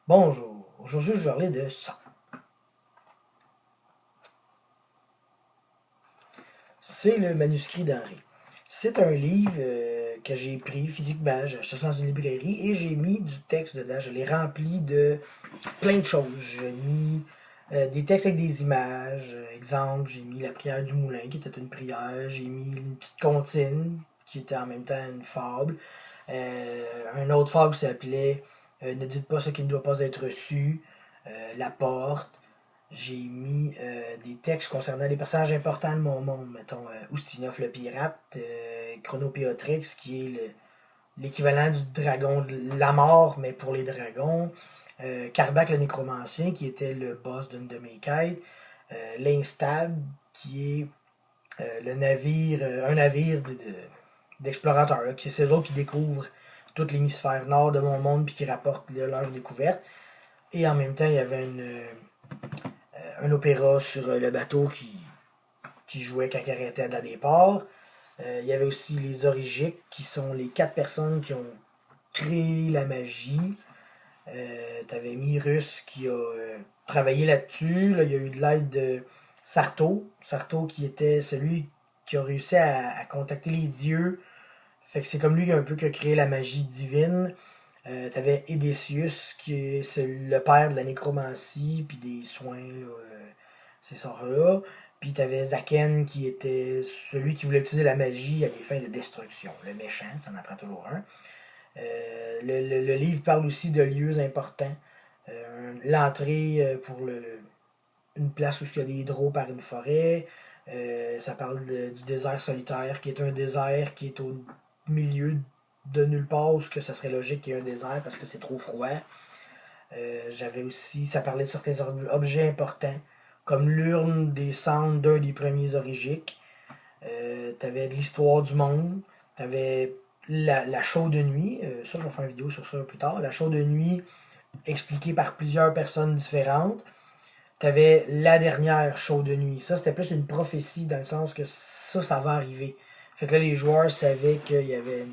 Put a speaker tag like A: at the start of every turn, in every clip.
A: Bonjour, aujourd'hui je vais parler de ça. C'est le manuscrit d'Henri. C'est un livre que j'ai pris physiquement, j'ai acheté ça dans une librairie et j'ai mis du texte dedans. Je l'ai rempli de plein de choses. J'ai mis des textes avec des images. Exemple, j'ai mis la prière du moulin qui était une prière. J'ai mis une petite comptine qui était en même temps une fable. Un autre fable qui s'appelait Ne dites pas ce qui ne doit pas être reçu. La porte. J'ai mis des textes concernant les personnages importants de mon monde. Mettons Oustinov le pirate, Chronopéotrix qui est l'équivalent du dragon de la mort, mais pour les dragons. Karbac le nécromancien qui était le boss d'une de mes quêtes. L'Instable qui est le navire, un navire d'explorateurs, là, qui c'est eux autres qui découvrent tout l'hémisphère nord de mon monde puis qui rapportent leur découverte. Et en même temps, il y avait un opéra sur le bateau qui jouait quand il arrêtait à la départ. Il y avait aussi les Origiques, qui sont les 4 personnes qui ont créé la magie. T'avais Myrus qui a travaillé là-dessus. Là, il y a eu de l'aide de Sarto. Sarto qui était celui qui a réussi à contacter les dieux. Fait que c'est comme lui qui a créé la magie divine. T'avais Edesius qui est le père de la nécromancie puis des soins, là, ces sorts-là. Puis t'avais Zaken qui était celui qui voulait utiliser la magie à des fins de destruction. Le méchant, ça en apprend toujours un. Le livre parle aussi de lieux importants. L'entrée pour une place où il y a des draws par une forêt. Ça parle du désert solitaire, qui est un désert qui est au milieu de nulle part où ça serait logique qu'il y ait un désert parce que c'est trop froid. J'avais aussi, ça parlait de certains objets importants, comme l'urne des cendres d'un des premiers Origiques. T'avais de l'histoire du monde. T'avais la show de nuit. Ça, je vais faire une vidéo sur ça plus tard. La show de nuit expliquée par plusieurs personnes différentes. T'avais la dernière show de nuit. Ça, c'était plus une prophétie dans le sens que ça va arriver. Fait que là, les joueurs savaient qu'il y avait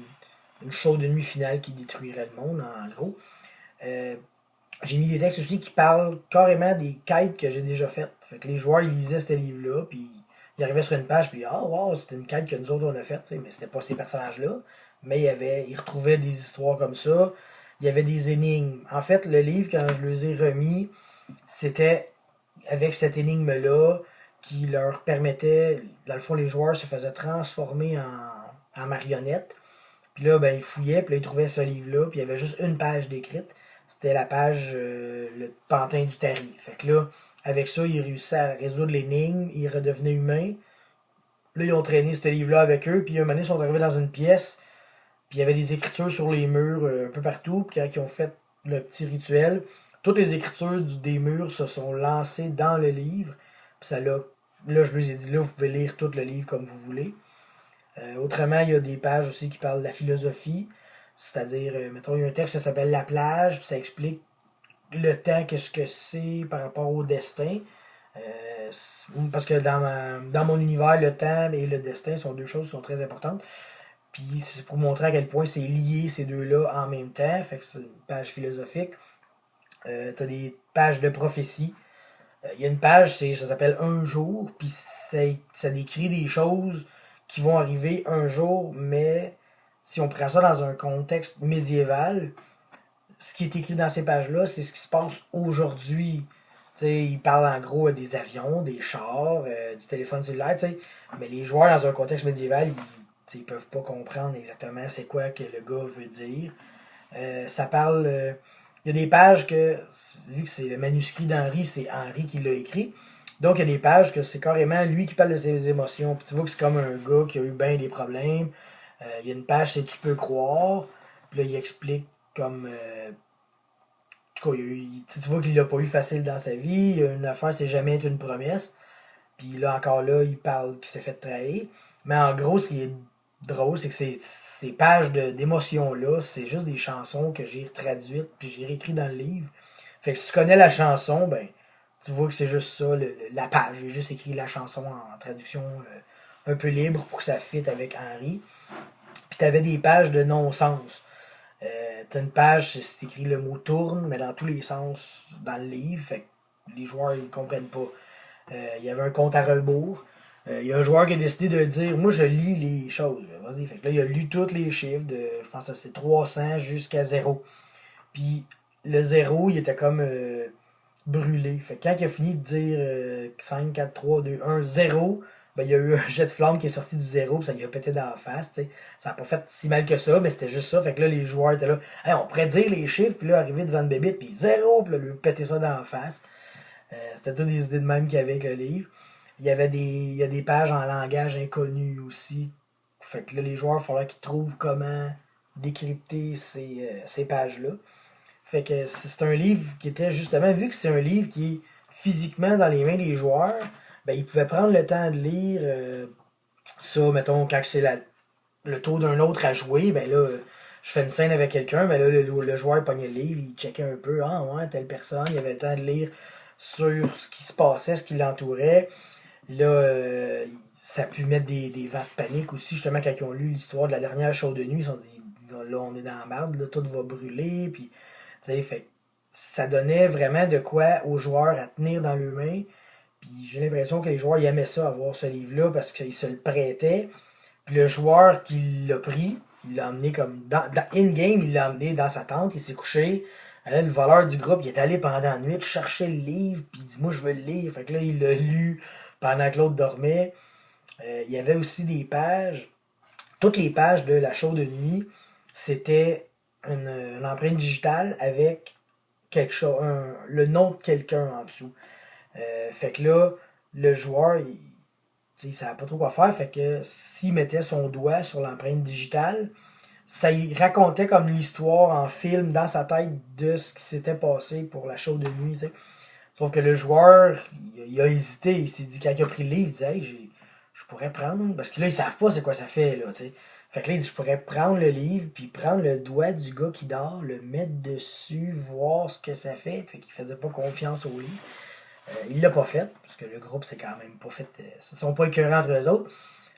A: une show de nuit finale qui détruirait le monde, en gros. Euh, j'ai mis des textes aussi qui parlent carrément des quêtes que j'ai déjà faites. Fait que les joueurs, ils lisaient ce livre-là, puis ils arrivaient sur une page, puis ah, wow, c'était une quête que nous autres on a faite, mais c'était pas ces personnages-là. Mais ils retrouvaient des histoires comme ça. Il y avait des énigmes. En fait, le livre, quand je les ai remis, c'était avec cette énigme-là qui leur permettait, dans le fond, les joueurs se faisaient transformer en marionnettes. Puis là, ben, ils fouillaient, puis là, ils trouvaient ce livre-là, puis il y avait juste une page décrite. C'était la page Le Pantin du Tari. Fait que là, avec ça, ils réussissaient à résoudre l'énigme, ils redevenaient humains. Là, ils ont traîné ce livre-là avec eux, puis un moment donné, ils sont arrivés dans une pièce, puis il y avait des écritures sur les murs un peu partout, puis quand ils ont fait le petit rituel, toutes les écritures des murs se sont lancées dans le livre, puis ça l'a. Là, je lui ai dit, là, vous pouvez lire tout le livre comme vous voulez. Autrement, il y a des pages aussi qui parlent de la philosophie. C'est-à-dire, mettons, il y a un texte qui s'appelle La plage, puis ça explique le temps, qu'est-ce que c'est par rapport au destin. Parce que dans mon univers, le temps et le destin sont deux choses qui sont très importantes. Puis c'est pour montrer à quel point c'est lié ces deux-là en même temps. Fait que c'est une page philosophique. T'as des pages de prophétie. Il y a une page, ça s'appelle Un jour, puis ça décrit des choses qui vont arriver un jour, mais si on prend ça dans un contexte médiéval, ce qui est écrit dans ces pages-là, c'est ce qui se passe aujourd'hui. T'sais, il parle en gros des avions, des chars, du téléphone cellulaire, t'sais. Mais les joueurs dans un contexte médiéval, ils peuvent pas comprendre exactement c'est quoi que le gars veut dire. Ça parle. Il y a des pages que, vu que c'est le manuscrit d'Henri, c'est Henri qui l'a écrit. Donc il y a des pages que c'est carrément lui qui parle de ses émotions. Puis tu vois que c'est comme un gars qui a eu bien des problèmes. Il y a une page, c'est Tu peux croire. Puis là, il explique comme. En tout cas, tu vois qu'il l'a pas eu facile dans sa vie. Une affaire, c'est jamais être une promesse. Puis là, encore là, il parle qu'il s'est fait trahir. Mais en gros, ce qui est drôle, c'est que ces pages d'émotions-là, c'est juste des chansons que j'ai traduites puis j'ai réécrit dans le livre. Fait que si tu connais la chanson, ben, tu vois que c'est juste ça, la page. J'ai juste écrit la chanson en traduction un peu libre pour que ça fitte avec Henri. Puis t'avais des pages de non-sens. T'as une page, c'est écrit le mot tourne, mais dans tous les sens dans le livre. Fait que les joueurs ils comprennent pas. Il y avait un compte à rebours. Il y a un joueur qui a décidé de dire moi je lis les choses. Vas-y. Fait que là, il a lu tous les chiffres de. Je pense que c'était 300 jusqu'à 0. Puis le 0, il était comme brûlé. Fait que quand il a fini de dire 5, 4, 3, 2, 1, 0, ben, il y a eu un jet de flamme qui est sorti du 0, puis ça lui a pété dans la face. T'sais. Ça n'a pas fait si mal que ça, mais c'était juste ça. Fait que là, les joueurs étaient là. Hey, on pourrait dire les chiffres, puis là, arriver devant le bébé, puis 0, puis là, lui péter ça dans la face. C'était toutes des idées de même qu'il y avait avec le livre. Il y a des pages en langage inconnu aussi. Fait que là, les joueurs, il faudrait qu'ils trouvent comment décrypter ces pages-là. Fait que c'est un livre qui était justement, vu que c'est un livre qui est physiquement dans les mains des joueurs, ben ils pouvaient prendre le temps de lire ça, mettons, quand c'est le tour d'un autre à jouer, ben là, je fais une scène avec quelqu'un, ben là, le joueur pognait le livre, il checkait un peu, ah ouais, telle personne, il avait le temps de lire sur ce qui se passait, ce qui l'entourait. Là, ça a pu mettre des vents de panique aussi, justement, quand ils ont lu l'histoire de la dernière show de nuit, ils se sont dit, là, on est dans la merde, là, tout va brûler, puis, tu sais, fait ça donnait vraiment de quoi aux joueurs à tenir dans leurs mains, puis j'ai l'impression que les joueurs ils aimaient ça, avoir ce livre-là, parce qu'ils se le prêtaient, puis le joueur qui l'a pris, il l'a emmené comme, in-game, il l'a emmené dans sa tente, il s'est couché, là, le voleur du groupe, il est allé pendant la nuit chercher le livre, puis il dit, moi, je veux le lire, fait que là, il l'a lu, pendant que l'autre dormait. Il y avait aussi des pages. Toutes les pages de la show de nuit, c'était une empreinte digitale avec quelque chose, le nom de quelqu'un en dessous. Fait que là, le joueur, il ne savait pas trop quoi faire. Fait que s'il mettait son doigt sur l'empreinte digitale, ça y racontait comme l'histoire en film dans sa tête de ce qui s'était passé pour la show de nuit. T'sais. Sauf que le joueur, il a hésité. Il s'est dit, quand il a pris le livre, il dit, hey, je pourrais prendre. Parce que là, ils savent pas c'est quoi ça fait, là, tu sais. Fait que là, il dit, je pourrais prendre le livre, puis prendre le doigt du gars qui dort, le mettre dessus, voir ce que ça fait. Fait qu'il faisait pas confiance au livre. Il l'a pas fait, parce que le groupe, c'est quand même pas fait. Ils sont pas écœurés entre eux autres.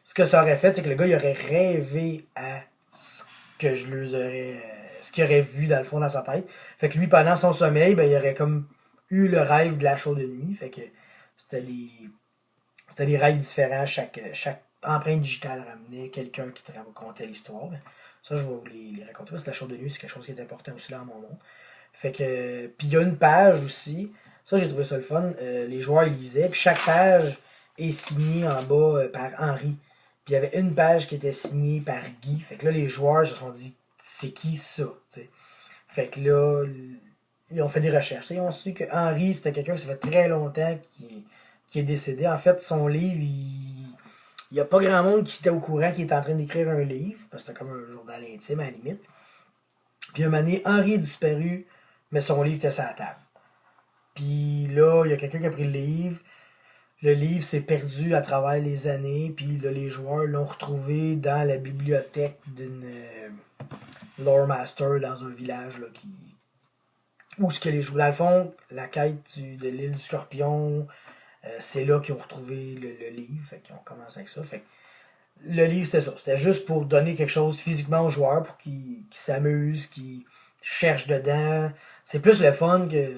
A: Ce que ça aurait fait, c'est que le gars, il aurait rêvé à ce que je leur aurais. Ce qu'il aurait vu, dans le fond, dans sa tête. Fait que lui, pendant son sommeil, ben, il aurait comme eu le rêve de la show de nuit. Fait que c'était des rêves différents. Chaque empreinte digitale ramenait quelqu'un qui te racontait l'histoire. Ça, je vais vous les raconter parce que la show de nuit, c'est quelque chose qui est important aussi dans mon monde. Fait que. Puis il y a une page aussi. Ça, j'ai trouvé ça le fun. Les joueurs, ils lisaient. Puis chaque page est signée en bas par Henri. Puis il y avait une page qui était signée par Guy. Fait que là, les joueurs se sont dit, c'est qui ça? T'sais. Fait que là, ils ont fait des recherches. Ils ont su que Henri, c'était quelqu'un qui ça fait très longtemps qui est décédé. En fait, son livre, il n'y a pas grand monde qui était au courant qu'il était en train d'écrire un livre, parce que c'était comme un journal intime à la limite. Puis un moment donné, Henri est disparu, mais son livre était sur la table. Puis là, il y a quelqu'un qui a pris le livre. Le livre s'est perdu à travers les années, puis là, les joueurs l'ont retrouvé dans la bibliothèque d'une lore master dans un village là, où ce que les joueurs, dans le fond, la quête de l'île du Scorpion, c'est là qu'ils ont retrouvé le livre, fait qu'ils ont commencé avec ça. Fait que le livre, c'était ça. C'était juste pour donner quelque chose physiquement aux joueurs, pour qu'ils s'amusent, qu'ils cherchent dedans. C'est plus le fun que,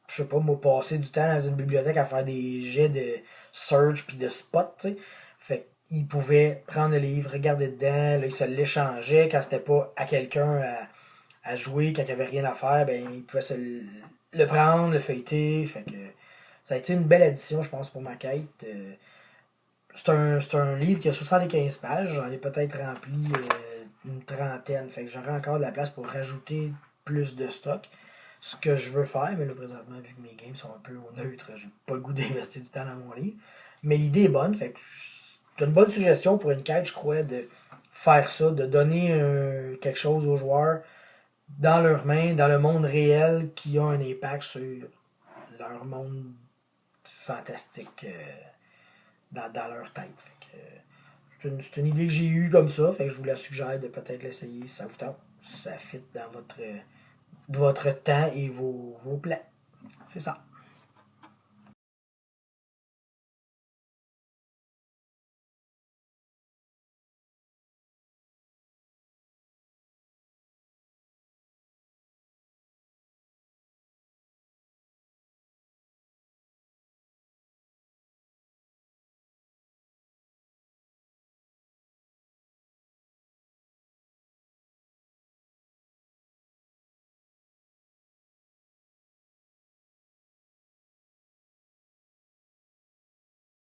A: je sais pas, moi, passer du temps dans une bibliothèque à faire des jets de search puis de spot, tu sais. Fait qu'ils pouvaient prendre le livre, regarder dedans, là, ils se l'échangeaient quand c'était pas à quelqu'un à jouer, quand il n'y avait rien à faire, ben, ils pouvaient le prendre, le feuilleter. Fait que ça a été une belle addition, je pense, pour ma quête. C'est un livre qui a 75 pages. J'en ai peut-être rempli une trentaine. Fait que j'aurai encore de la place pour rajouter plus de stock. Ce que je veux faire, mais là, présentement, vu que mes games sont un peu au neutre, j'ai pas le goût d'investir du temps dans mon livre. Mais l'idée est bonne. Fait que c'est une bonne suggestion pour une quête, je crois, de faire ça, de donner quelque chose aux joueurs dans leurs mains, dans le monde réel, qui a un impact sur leur monde fantastique dans leur tête. Fait que, c'est une idée que j'ai eue comme ça, fait que je vous la suggère de peut-être l'essayer si ça vous tente. Ça fit dans votre temps et vos plans. C'est ça.